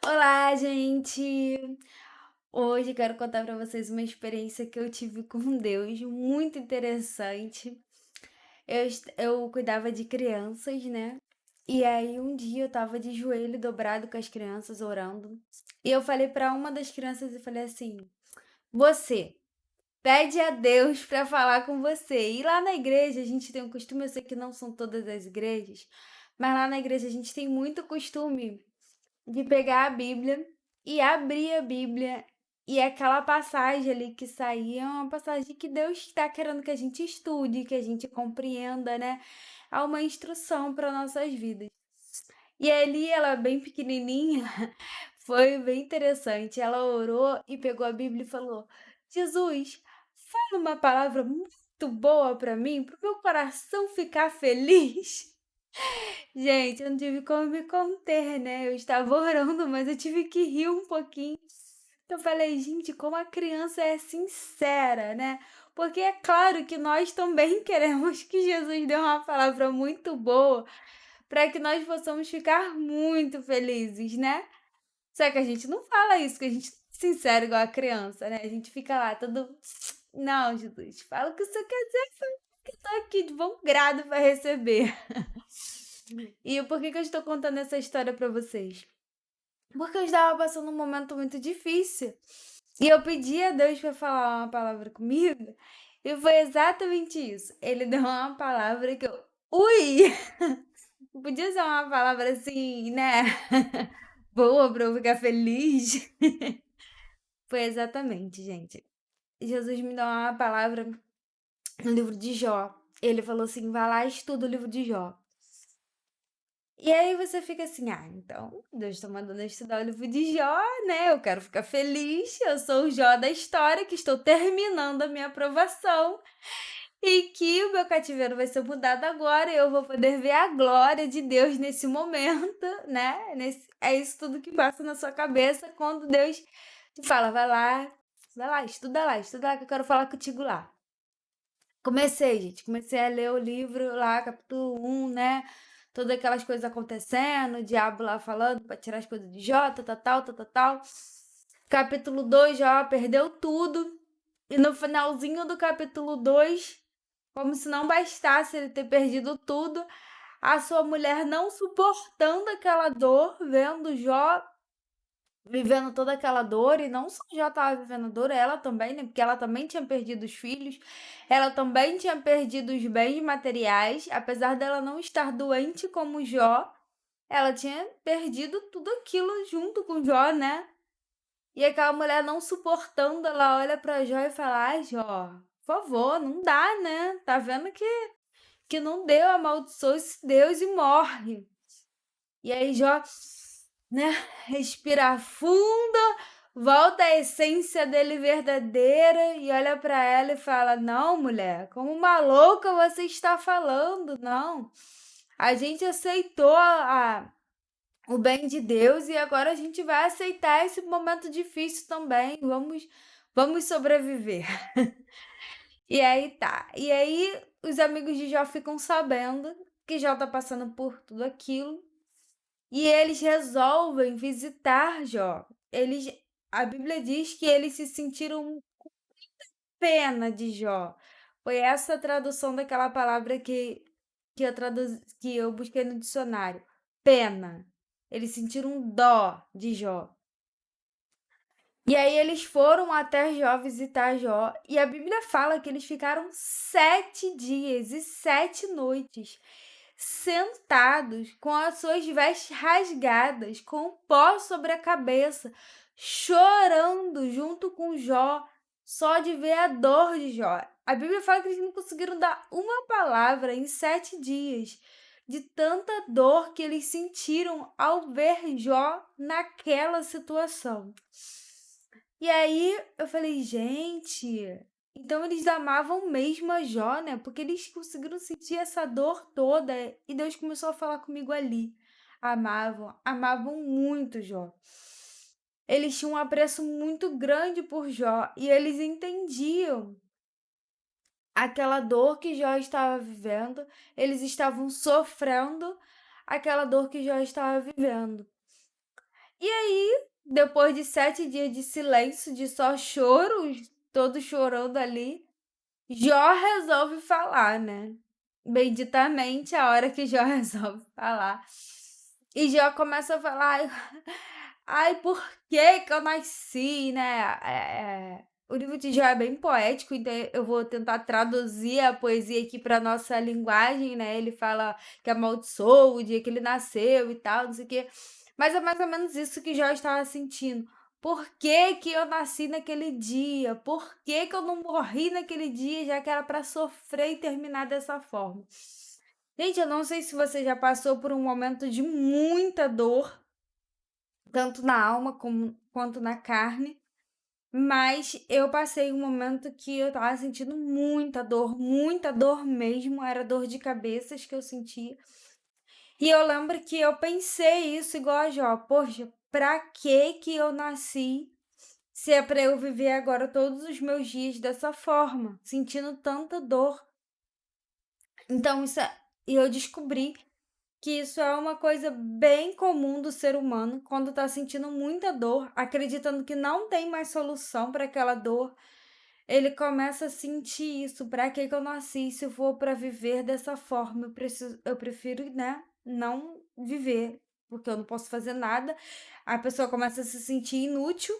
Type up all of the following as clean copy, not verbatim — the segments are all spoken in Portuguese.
Olá, gente! Hoje quero contar para vocês uma experiência que eu tive com Deus, muito interessante. Eu cuidava de crianças, né? E aí um dia eu tava de joelho dobrado com as crianças orando. E eu falei para uma das crianças e falei assim: "Você pede a Deus para falar com você". E lá na igreja a gente tem um costume, eu sei que não são todas as igrejas, mas lá na igreja a gente tem muito costume de pegar a Bíblia e abrir a Bíblia, e aquela passagem ali que saía é uma passagem que Deus está querendo que a gente estude, que a gente compreenda, né? É uma instrução para nossas vidas. E ali ela bem pequenininha, foi bem interessante. Ela orou e pegou a Bíblia e falou: "Jesus, fala uma palavra muito boa para mim, para o meu coração ficar feliz". Gente, eu não tive como me conter, né, eu estava orando, mas eu tive que rir um pouquinho. Eu falei: "Gente, como a criança é sincera, né". Porque é claro que nós também queremos que Jesus dê uma palavra muito boa, para que nós possamos ficar muito felizes, né. Só que a gente não fala isso, que a gente é sincero igual a criança, né, a gente fica lá todo: "Não, Jesus, fala o que o senhor quer dizer, que eu tô aqui de bom grado para receber". E por que que eu estou contando essa história para vocês? Porque eu estava passando um momento muito difícil e eu pedi a Deus para falar uma palavra comigo e foi exatamente isso. Ele deu uma palavra que eu, ui! Podia ser uma palavra assim, né? Boa para eu ficar feliz. Foi exatamente, gente. Jesus me deu uma palavra no livro de Jó. Ele falou assim: vai lá e estuda o livro de Jó. E aí você fica assim: "Ah, então Deus está mandando eu estudar o livro de Jó, né, eu quero ficar feliz, eu sou o Jó da história que estou terminando a minha aprovação, e que o meu cativeiro vai ser mudado agora e eu vou poder ver a glória de Deus nesse momento", né, é isso tudo que passa na sua cabeça quando Deus te fala: vai lá, estuda lá que eu quero falar contigo lá". Comecei, gente, comecei a ler o livro lá, capítulo 1, né, todas aquelas coisas acontecendo, o diabo lá falando para tirar as coisas de Jó, tal-tal-tal, tal-tal-tal. Capítulo 2, Jó perdeu tudo, e no finalzinho do capítulo 2, como se não bastasse ele ter perdido tudo, a sua mulher não suportando aquela dor, vendo Jó vivendo toda aquela dor, e não só já estava vivendo dor, ela também, né, porque ela também tinha perdido os filhos, ela também tinha perdido os bens materiais, apesar dela não estar doente como Jó, ela tinha perdido tudo aquilo junto com Jó, né. E aquela mulher não suportando, ela olha para Jó e fala: "Ai Jó, por favor, não dá, né, tá vendo que não deu, amaldiçoa esse Deus e morre". E aí Jó, né, respira fundo, volta à essência dele verdadeira e olha para ela e fala: "Não, mulher, como uma louca você está falando, não. A gente aceitou o bem de Deus e agora a gente vai aceitar esse momento difícil também. Vamos sobreviver". E aí tá. E aí os amigos de Jó ficam sabendo que Jó tá passando por tudo aquilo e eles resolvem visitar Jó. A Bíblia diz que eles se sentiram pena de Jó. Foi essa a tradução daquela palavra que eu busquei no dicionário, pena. Eles sentiram dó de Jó. E aí eles foram até Jó visitar Jó, e a Bíblia fala que eles ficaram 7 dias e 7 noites sentados com as suas vestes rasgadas, com pó sobre a cabeça, chorando junto com Jó, só de ver a dor de Jó. A Bíblia fala que eles não conseguiram dar uma palavra em 7 dias, de tanta dor que eles sentiram ao ver Jó naquela situação. E aí eu falei: "Gente, então eles amavam mesmo a Jó, né, porque eles conseguiram sentir essa dor toda", e Deus começou a falar comigo ali. Amavam, amavam muito Jó. Eles tinham um apreço muito grande por Jó e eles entendiam aquela dor que Jó estava vivendo, eles estavam sofrendo aquela dor que Jó estava vivendo. E aí, depois de 7 dias de silêncio, de só choro, todos chorando ali, Jó resolve falar, né. Benditamente a hora que Jó resolve falar. E Jó começa a falar: "Ai, por que que eu nasci", né. O livro de Jó é bem poético, então eu vou tentar traduzir a poesia aqui para nossa linguagem, né. Ele fala que amaldiçoa o dia que ele nasceu e tal, não sei o quê. Mas é mais ou menos isso que Jó estava sentindo. Por que que eu nasci naquele dia? Por que que eu não morri naquele dia, já que era para sofrer e terminar dessa forma? Gente, eu não sei se você já passou por um momento de muita dor, tanto na alma como quanto na carne, mas eu passei um momento que eu estava sentindo muita dor mesmo, era dor de cabeças que eu sentia. E eu lembro que eu pensei isso igual a Jó: "Poxa, pra que que eu nasci, se é para eu viver agora todos os meus dias dessa forma, sentindo tanta dor". Então e eu descobri que isso é uma coisa bem comum do ser humano, quando tá sentindo muita dor, acreditando que não tem mais solução para aquela dor, ele começa a sentir isso: "Pra que que eu nasci se for para viver dessa forma? Eu prefiro, né, não viver, porque eu não posso fazer nada". A pessoa começa a se sentir inútil,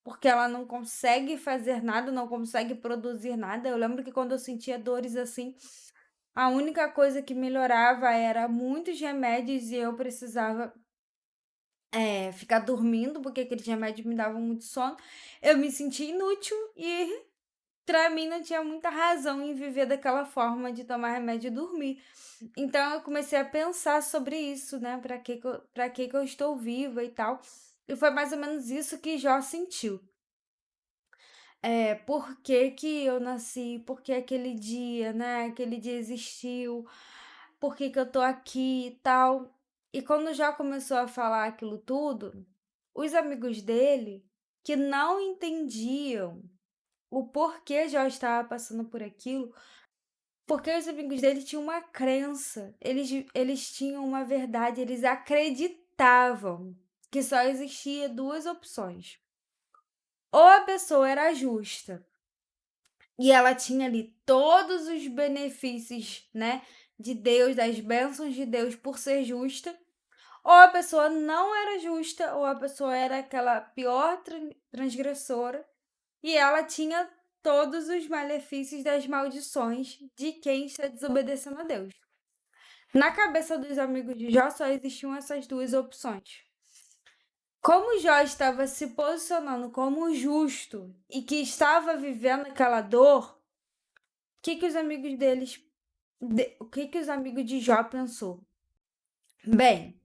porque ela não consegue fazer nada, não consegue produzir nada. Eu lembro que quando eu sentia dores assim, a única coisa que melhorava era muitos remédios e eu precisava, ficar dormindo, porque aqueles remédios me davam muito sono. Eu me sentia inútil e pra mim não tinha muita razão em viver daquela forma de tomar remédio e dormir. Então eu comecei a pensar sobre isso, né, pra que que eu estou viva e tal. E foi mais ou menos isso que Jó sentiu. Por que que eu nasci? Por que aquele dia, né, aquele dia existiu? Por que que eu tô aqui e tal? E quando já começou a falar aquilo tudo, os amigos dele, que não entendiam o porquê já estava passando por aquilo, porque os amigos dele tinham uma crença, eles tinham uma verdade, eles acreditavam que só existia 2 opções: ou a pessoa era justa e ela tinha ali todos os benefícios, né, de Deus, das bênçãos de Deus por ser justa, ou a pessoa não era justa, ou a pessoa era aquela pior transgressora, e ela tinha todos os malefícios das maldições de quem está desobedecendo a Deus. Na cabeça dos amigos de Jó só existiam essas 2 opções. Como Jó estava se posicionando como justo e que estava vivendo aquela dor, que os amigos deles o que que os amigos de Jó pensou? Bem,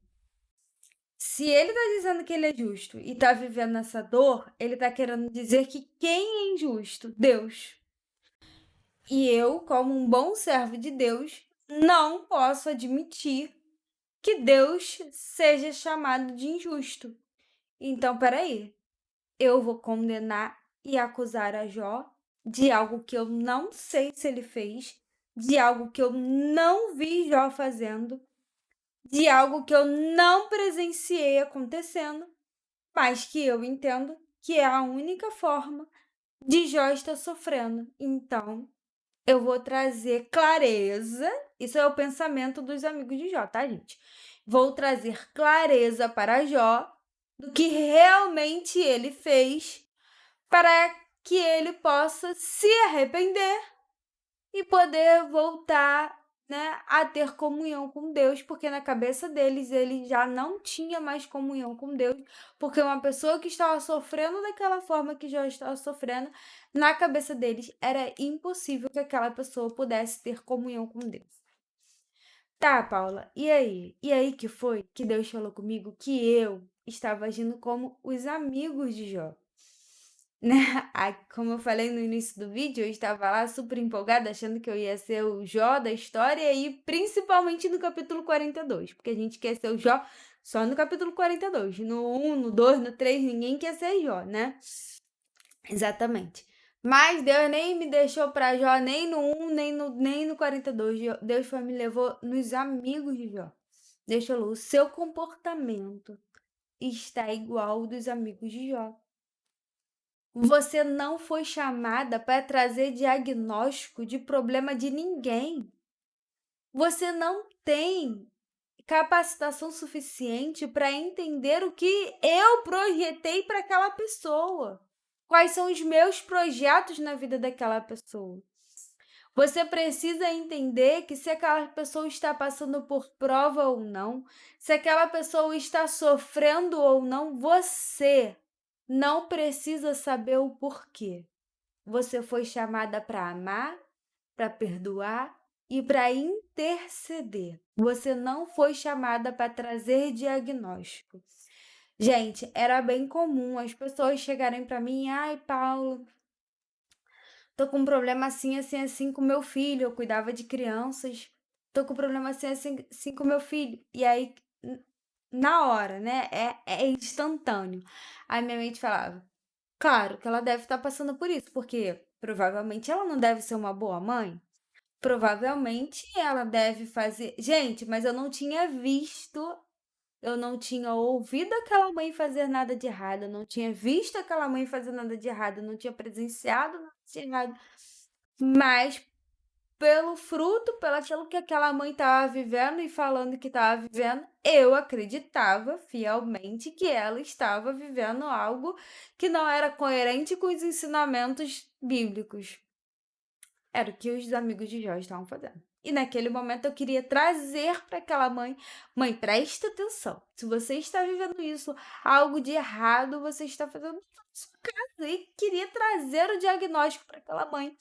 se ele tá dizendo que ele é justo e tá vivendo essa dor, ele tá querendo dizer que quem é injusto? Deus. E eu, como um bom servo de Deus, não posso admitir que Deus seja chamado de injusto. Então, peraí, eu vou condenar e acusar a Jó de algo que eu não sei se ele fez, de algo que eu não vi Jó fazendo, de algo que eu não presenciei acontecendo, mas que eu entendo que é a única forma de Jó estar sofrendo. Então, eu vou trazer clareza, isso é o pensamento dos amigos de Jó, tá, gente? Vou trazer clareza para Jó do que realmente ele fez, para que ele possa se arrepender e poder voltar, né, a ter comunhão com Deus, porque na cabeça deles ele já não tinha mais comunhão com Deus, porque uma pessoa que estava sofrendo daquela forma que já estava sofrendo, na cabeça deles era impossível que aquela pessoa pudesse ter comunhão com Deus. Tá, Paula, e aí? E aí que foi que Deus falou comigo que eu estava agindo como os amigos de Jó, né? Como eu falei no início do vídeo, eu estava lá super empolgada, achando que eu ia ser o Jó da história e principalmente no capítulo 42, porque a gente quer ser o Jó só no capítulo 42. No 1, no 2, no 3, ninguém quer ser Jó, né? Exatamente. Mas Deus nem me deixou para Jó nem no 1, nem no 42. Deus me levou nos amigos de Jó. Deus falou: o seu comportamento está igual ao dos amigos de Jó. Você não foi chamada para trazer diagnóstico de problema de ninguém. Você não tem capacitação suficiente para entender o que eu projetei para aquela pessoa. Quais são os meus projetos na vida daquela pessoa? Você precisa entender que se aquela pessoa está passando por prova ou não, se aquela pessoa está sofrendo ou não, você não precisa saber o porquê. Você foi chamada para amar, para perdoar e para interceder. Você não foi chamada para trazer diagnóstico. Gente, era bem comum as pessoas chegarem para mim: "Ai, Paulo, tô com um problema assim, assim, assim com meu filho". Eu cuidava de crianças. "Tô com um problema assim, assim, assim com meu filho". E aí, na hora, né, é instantâneo. Aí minha mente falava: "Claro que ela deve estar passando por isso, porque provavelmente ela não deve ser uma boa mãe. Provavelmente ela deve fazer". Gente, mas eu não tinha visto, eu não tinha ouvido aquela mãe fazer nada de errado, eu não tinha visto aquela mãe fazer nada de errado, eu não tinha presenciado nada de errado, mas pelo fruto, pelo aquilo que aquela mãe estava vivendo e falando que estava vivendo, eu acreditava fielmente que ela estava vivendo algo que não era coerente com os ensinamentos bíblicos. Era o que os amigos de Jó estavam fazendo. E naquele momento eu queria trazer para aquela mãe: "Mãe, presta atenção. Se você está vivendo isso, algo de errado você está fazendo na sua casa". E queria trazer o diagnóstico para aquela mãe,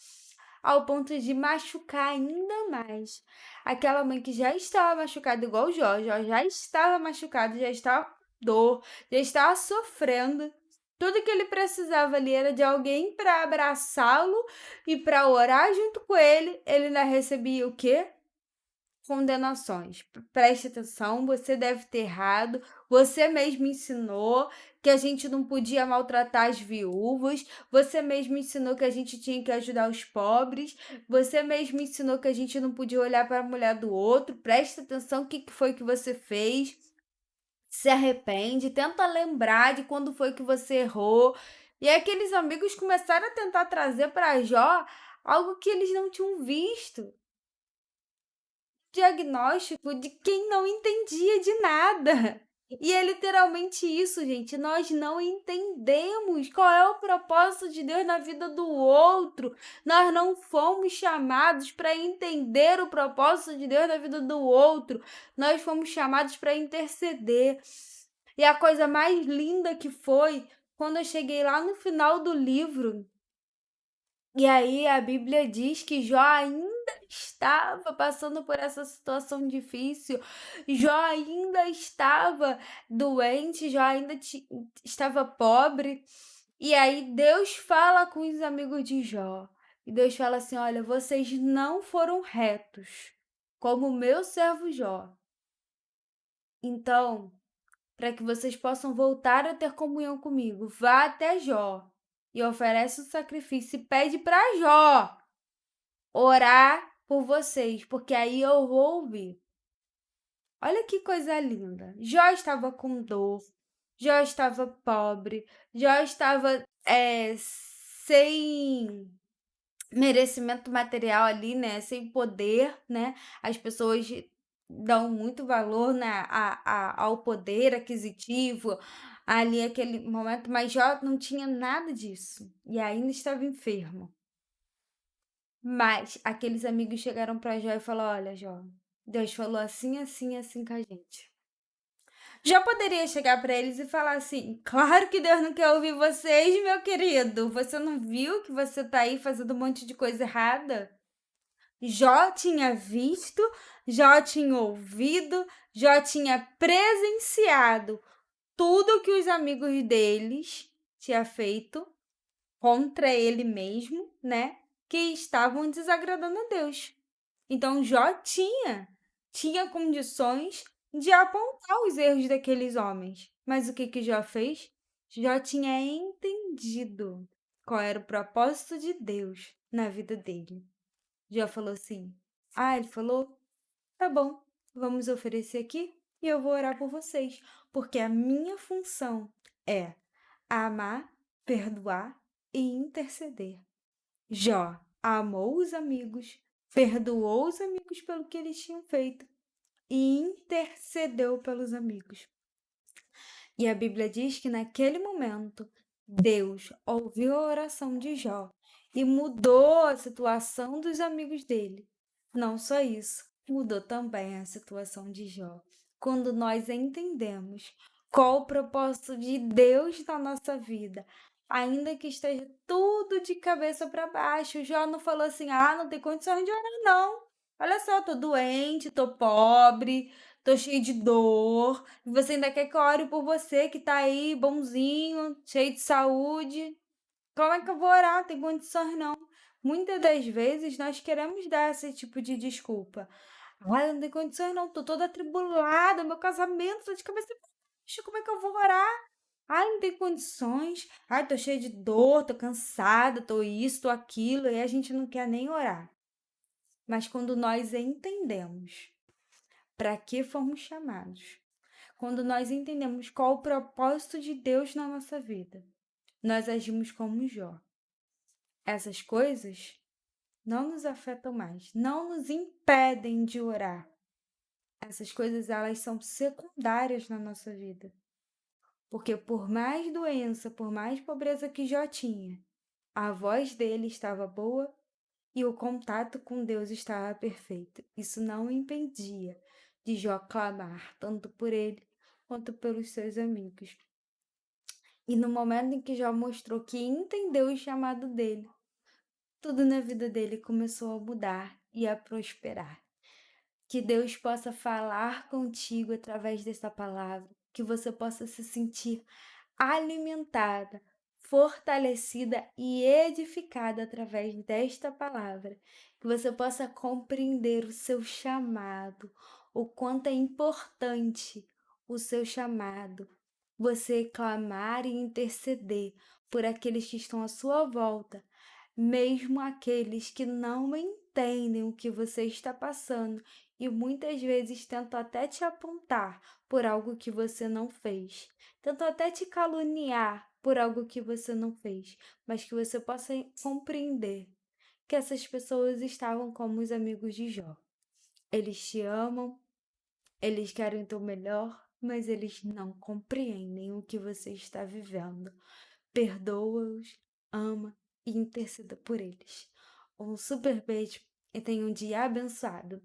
ao ponto de machucar ainda mais. Aquela mãe que já estava machucada igual o Jó, Jó já estava machucado, já estava com dor, já estava sofrendo. Tudo que ele precisava ali era de alguém para abraçá-lo e para orar junto com ele. Ele ainda recebia o quê? Condenações. Preste atenção, você deve ter errado, você mesmo ensinou que a gente não podia maltratar as viúvas, você mesmo ensinou que a gente tinha que ajudar os pobres, você mesmo ensinou que a gente não podia olhar para a mulher do outro. Preste atenção, o que que foi que você fez, se arrepende, tenta lembrar de quando foi que você errou. E aí aqueles amigos começaram a tentar trazer para Jó algo que eles não tinham visto. Diagnóstico de quem não entendia de nada. E é literalmente isso, gente, nós não entendemos qual é o propósito de Deus na vida do outro. Nós não fomos chamados para entender o propósito de Deus na vida do outro. Nós fomos chamados para interceder. E a coisa mais linda que foi quando eu cheguei lá no final do livro, e aí a Bíblia diz que Jó ainda estava passando por essa situação difícil, Jó ainda estava doente, Jó ainda estava pobre. E aí Deus fala com os amigos de Jó. E Deus fala assim: "Olha, vocês não foram retos, como o meu servo Jó. Então, para que vocês possam voltar a ter comunhão comigo, vá até Jó e oferece o sacrifício e pede para Jó orar por vocês, porque aí eu vou ouvir". Olha que coisa linda. Jó estava com dor, Jó estava pobre, Jó estava sem merecimento material ali, né, sem poder, né. As pessoas dão muito valor, né, ao poder aquisitivo, ali aquele momento, mas Jó não tinha nada disso, e ainda estava enfermo. Mas aqueles amigos chegaram para Jó e falaram: "Olha, Jó, Deus falou assim, assim, assim com a gente". Jó poderia chegar para eles e falar assim: "Claro que Deus não quer ouvir vocês, meu querido. Você não viu que você tá aí fazendo um monte de coisa errada?". Jó tinha visto, Jó tinha ouvido, Jó tinha presenciado tudo que os amigos deles tinha feito contra ele mesmo, né, que estavam desagradando a Deus. Então Jó tinha condições de apontar os erros daqueles homens. Mas o que que Jó fez? Jó tinha entendido qual era o propósito de Deus na vida dele. Jó falou assim: "Ah, ele falou? Tá bom, vamos oferecer aqui? e eu vou orar por vocês, porque a minha função é amar, perdoar e interceder. Jó amou os amigos, perdoou os amigos pelo que eles tinham feito e intercedeu pelos amigos. E a Bíblia diz que naquele momento Deus ouviu a oração de Jó e mudou a situação dos amigos dele. Não só isso, mudou também a situação de Jó. Quando nós entendemos qual o propósito de Deus na nossa vida, ainda que esteja tudo de cabeça para baixo, Jó não falou assim: ah, não tem condições de orar, não. Olha só, tô doente, tô pobre, tô cheio de dor, e você ainda quer que eu ore por você que tá aí bonzinho, cheio de saúde. Como é que eu vou orar? Tem condições não. Muitas das vezes nós queremos dar esse tipo de desculpa. Ai, não tem condições não, tô toda atribulada, meu casamento tá de cabeça pra baixo, como é que eu vou orar? Ai, não tem condições. Ai, tô cheia de dor, tô cansada, tô isso, tô aquilo, e a gente não quer nem orar. Mas quando nós entendemos para que fomos chamados, quando nós entendemos qual o propósito de Deus na nossa vida, nós agimos como Jó. Essas coisas não nos afetam mais, não nos impedem de orar. Essas coisas, elas são secundárias na nossa vida. Porque por mais doença, por mais pobreza que Jó tinha, a voz dele estava boa e o contato com Deus estava perfeito. Isso não o impedia de Jó clamar tanto por ele quanto pelos seus amigos. E no momento em que Jó mostrou que entendeu o chamado dele, tudo na vida dele começou a mudar e a prosperar. Que Deus possa falar contigo através dessa palavra, que você possa se sentir alimentada, fortalecida e edificada através desta palavra, que você possa compreender o seu chamado, o quanto é importante o seu chamado, você clamar e interceder por aqueles que estão à sua volta, mesmo aqueles que não entendem o que você está passando e muitas vezes tentam até te apontar por algo que você não fez, tentam até te caluniar por algo que você não fez, mas que você possa compreender que essas pessoas estavam como os amigos de Jó. Eles te amam, eles querem o teu melhor, mas eles não compreendem o que você está vivendo. Perdoa-os, ama e interceda por eles. Um super beijo e tenha um dia abençoado.